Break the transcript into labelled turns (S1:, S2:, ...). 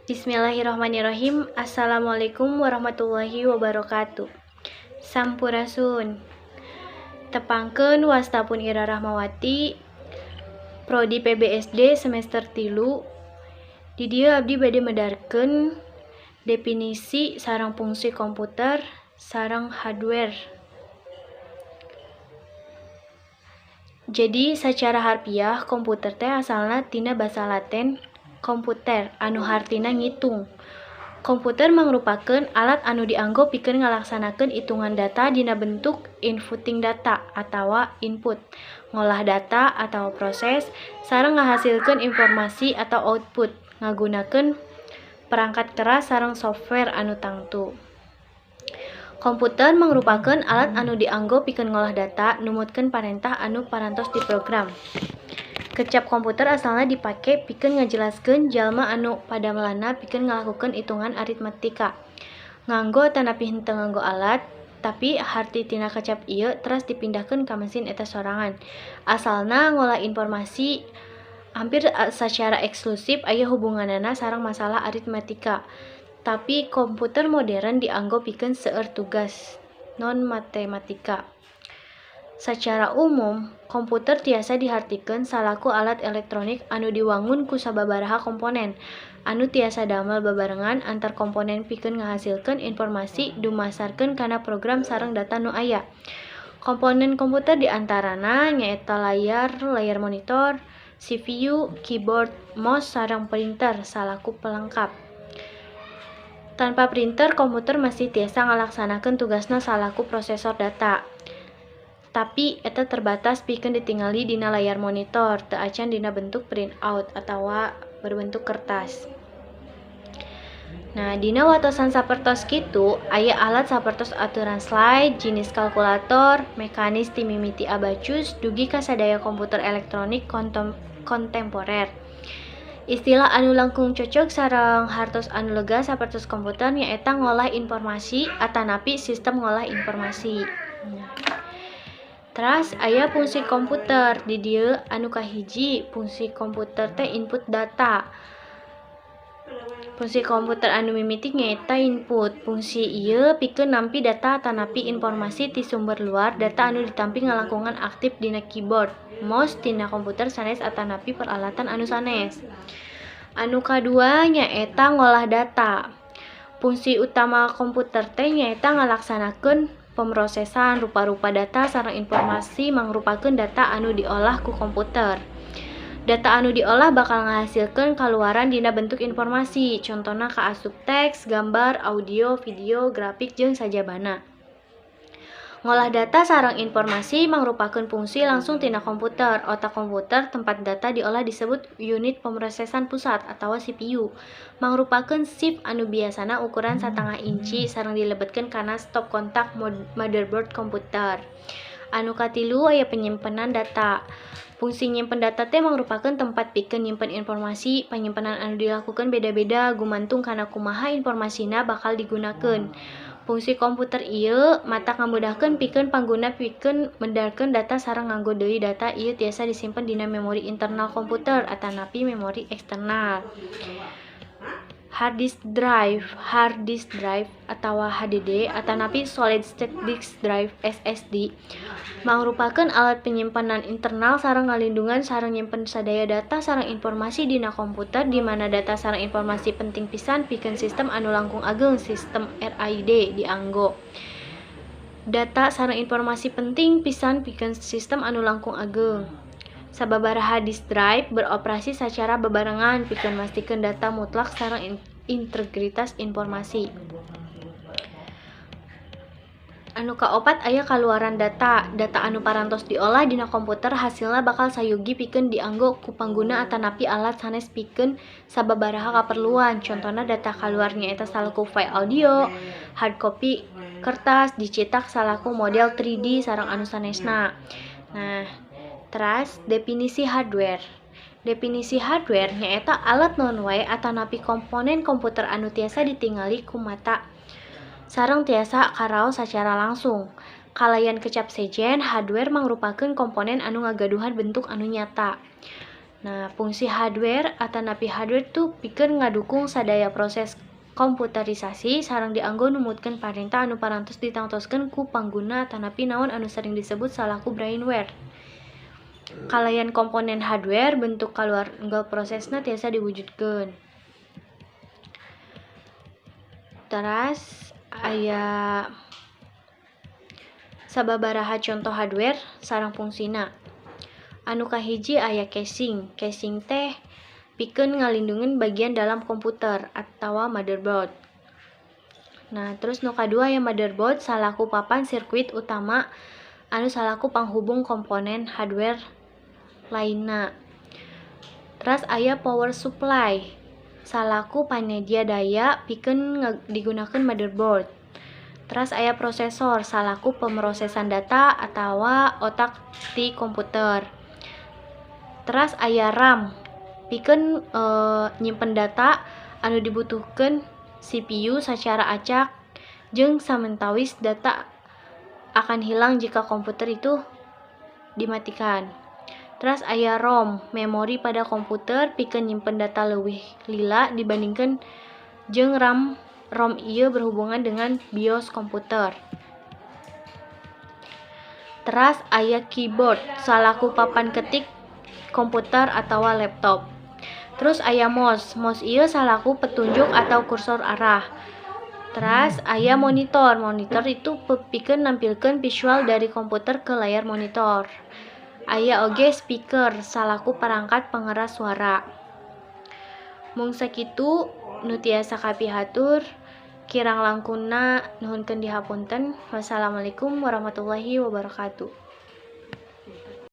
S1: Bismillahirrahmanirrahim. Assalamualaikum warahmatullahi wabarakatuh. Sampurasun. Tepangkeun wastapun Ira Rahmawati, Prodi PBSD semester 3. Di dieu abdi bade medarkeun definisi sareng fungsi komputer sareng hardware. Jadi secara harfiah komputer teh asalna tina basa Latin komputer anu hartina ngitung. Komputer mangrupakeun alat anu dianggo pikeun ngalaksanakeun itungan data dina bentuk inputting data atawa input, ngolah data atau proses, sareng ngahasilkeun informasi atau output ngagunakeun perangkat keras sareng software anu tangtu. Komputer mangrupakeun alat anu dianggo pikeun ngolah data numutkeun parentah anu parantos diprogram. Kecap komputer asalna dipake pikeun ngajelaskeun jalma anu padamelana pikeun ngalakukeun itungan aritmatika. Nganggo tanapi henteu nganggo alat, tapi harti tina kecap ieu teras dipindahkeun ka mesin eta sorangan. Asalna ngolah informasi hampir secara eksklusif aya hubunganana sareng masalah aritmatika. Tapi komputer modern dianggo pikeun seueur tugas non matematika. Secara umum, komputer tiasa dihartikeun salaku alat elektronik anu diwangun ku sababaraha komponen, anu tiasa damel bebarengan antar komponen pikeun ngahasilkeun informasi dumasarkeun kana program sareng data nu aya. Komponen komputer diantarana nyaeta layar monitor, CPU, keyboard, mouse, sareng printer salaku pelengkap. Tanpa printer, komputer masih tiasa ngalaksanakeun tugasna salaku prosesor data. Tapi eta terbatas pikeun ditingali dina layar monitor, teu acan dina bentuk printout atawa berbentuk kertas. Nah, dina watosan sapertos kitu, aya alat sapertos aturan slide, jinis kalkulator, mekanis ti mimiti abacus, dugi ka sadaya komputer elektronik kontemporer. Istilah anu langkung cocok sareng hartos anu lega sapertos komputer nyaeta ngolah informasi atanapi sistem ngolah informasi. Teras aya fungsi komputer. Di dieu anu kahiji fungsi komputer teh input data. Fungsi komputer anu mimiti nyaeta input. Fungsi ieu pikeun nampi data atanapi informasi ti sumber luar, data anu ditampi ngalangkungan aktif dina keyboard, mouse tina komputer sanes atanapi peralatan anu sanes. Anu kadua nyaeta ngolah data. Fungsi utama komputer teh nyaeta ngalaksanakeun pemrosesan rupa-rupa data sareng informasi mangrupakeun data anu diolah ku komputer. Data anu diolah bakal ngahasilkeun kaluaran dina bentuk informasi, contona kaasup teks, gambar, audio, video, grafik, jeung sajabana. Ngolah data sareng informasi mangrupakeun fungsi langsung tina komputer. Otak komputer tempat data diolah disebut unit pemrosesan pusat atawa CPU. Mangrupakeun chip anu biasana ukuran 1/2 inci sareng dilebetkeun kana stop kontak motherboard komputer. Anu katilu aya penyimpenan data. Fungsi nyimpen data teh mangrupakeun tempat pikeun nyimpen informasi. Panyimpenan anu dilakukeun beda-beda gumantung kana kumaha informasina bakal digunakeun. Fungsi komputer ieu matak ngamudahkeun pikeun pangguna pikeun mendarkeun data sareng nganggo deui data ieu tiasa disimpen dina memori internal komputer atanapi memori eksternal. Hard disk drive atawa HDD atanapi solid state disk drive SSD mangrupakeun alat penyimpanan internal sareng ngalindungan sareng nyimpen sadaya data sareng informasi dina komputer di mana data sareng informasi penting pisan pikeun sistem anu langkung ageung sistem RAID dianggo. Data sareng informasi penting pisan pikeun sistem anu langkung ageung. Sababaraha disk drive beroperasi secara bebarengan pikeun mastikeun data mutlak sareng integritas informasi. Anu kaopat aya kaluaran data. Data anu parantos diolah dina komputer hasilna bakal sayugi pikeun dianggo ku pangguna atanapi alat sanes pikeun sababaraha kaperluan. Contona data kaluar nyaeta salaku file audio, hard copy kertas, dicetak salaku model 3D sareng anu sanesna. Nah, teras definisi hardware. Definisi hardware nyaeta alat non wae atanapi komponen komputer anu tiasa ditingali ku mata sareng tiasa karaos sacara langsung. Kalayan kecap sejen, hardware mangrupakeun komponen anu ngagaduhan bentuk anu nyata. Nah, fungsi hardware atanapi hardware tuh pikeun ngadukung sadaya proses komputerisasi sareng dianggo numutkeun parentah anu parantos ditangtoskeun ku pangguna atanapi naon anu sering disebut salaku brainware. Kalayan komponen hardware bentuk kaluarga prosesna tiasa diwujudkeun. Teras aya sababaraha contoh hardware sareng fungsina. Anu kahiji aya casing. Casing teh pikeun ngalindungkeun bagian dalam komputer atawa motherboard. Nah, terus nu kadua aya motherboard salaku papan sirkuit utama anu salaku panghubung komponen hardware lainna. Terus aya power supply salaku panyedia daya pikeun digunakeun motherboard. Terus aya prosesor salaku pemrosesan data atawa otak ti komputer. Terus aya RAM pikeun nyimpen data anu dibutuhkeun CPU secara acak jeung samentawis data akan hilang jika komputer itu dimatikan. Terus aya ROM, memori pada komputer pikeun nyimpen data leuwih lila dibandingkeun jeung RAM. ROM ieu berhubungan dengan BIOS komputer. Terus aya keyboard salaku papan ketik komputer atawa laptop. Terus aya mouse. Mouse ieu salaku petunjuk atau kursor arah. Terus aya monitor. Monitor itu pikeun nampilkeun visual dari komputer ke layar monitor. Aya oge speaker salaku perangkat pengeras suara. Mung sakitu nu tiasa kapihatur. Kirang langkungna nuhunkeun dihapunten. Wassalamualaikum warahmatullahi wabarakatuh.